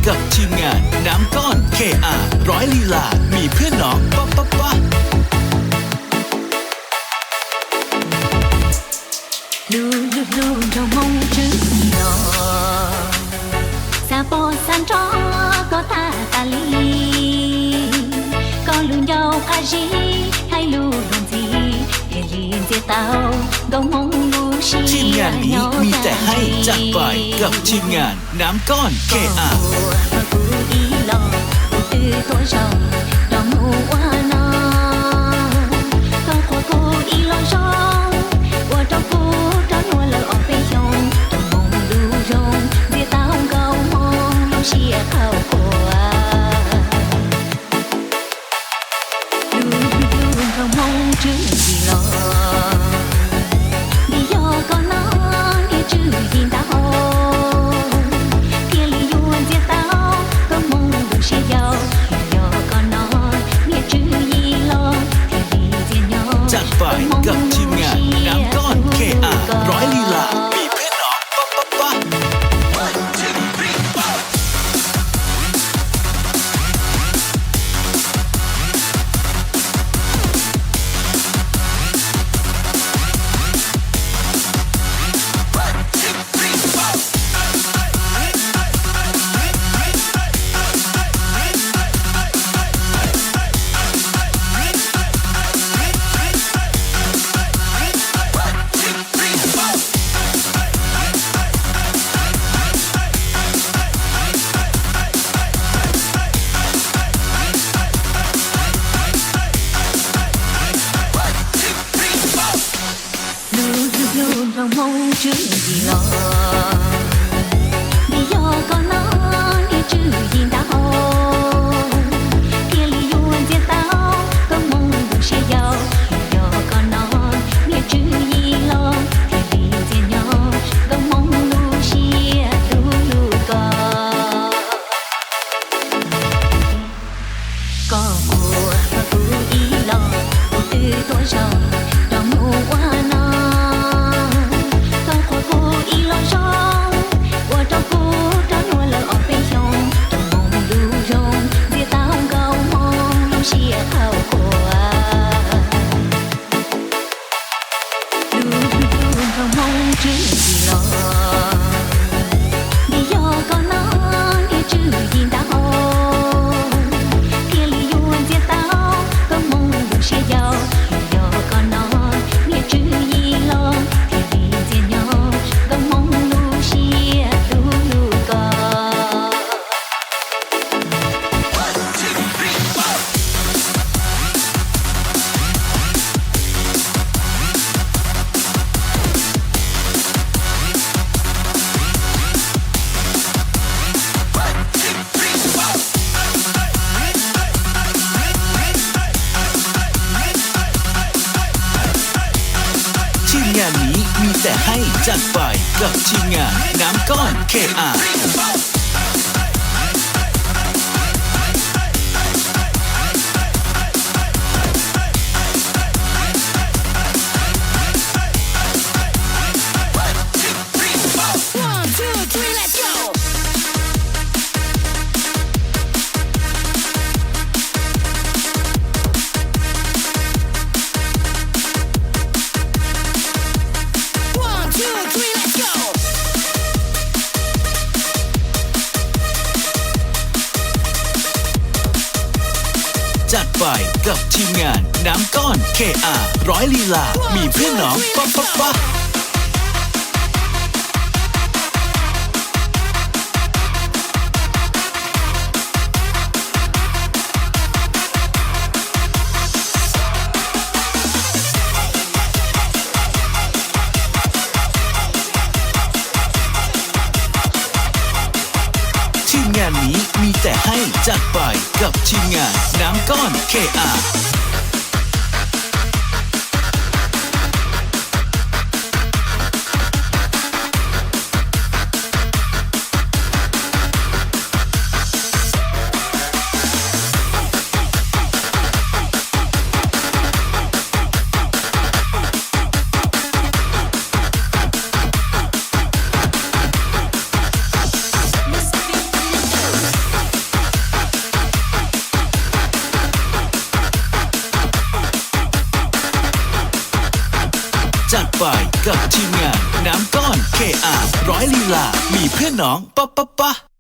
กับทีมงานน้ำก้อน KR ร้อยลีลามีเพื่อนน้องป๊ะป๊ะป๊ะลูtrong mong chữ lò xa bò san chó có ta li có lu nhau a gì hay lu luôn gì để liền chia tao gông mong lu xì ทีมงานนี้มีแต่ให้จัดไปกับทีมงานน้ำก้อน KRจัดไปกับทีมงานน้ำก้อน KR ร้อยลีลามีเพื่อนน้องป๊ะป๊ะป๊ะtrong mong chữ gì lo vì do con nó nghe chữ gì đã ho kia li yuan chia tao có mong được sẽ giàu vì do con nó nghe chữ gì lo thì li chia nhau có mong lu chia lu có mùa ý lo từ tuổi giàu trong mùa qua nóงานนี้มีแต่ให้จัดไปกับทีมงานน้ำก้อน KRจัดไปกับทีมงานน้ำก้อน KR ร้อยลีลามีเพื่อนน้องป๊ะป๊ะป๊ะทีมงานนี้มีแต่ให้จัดไปกับทีมงานน้ำก้อน KR จัดไปกับทีมงานน้ำก้อน KR ร้อยลีลามีเพื่อนน้องปะปะปะ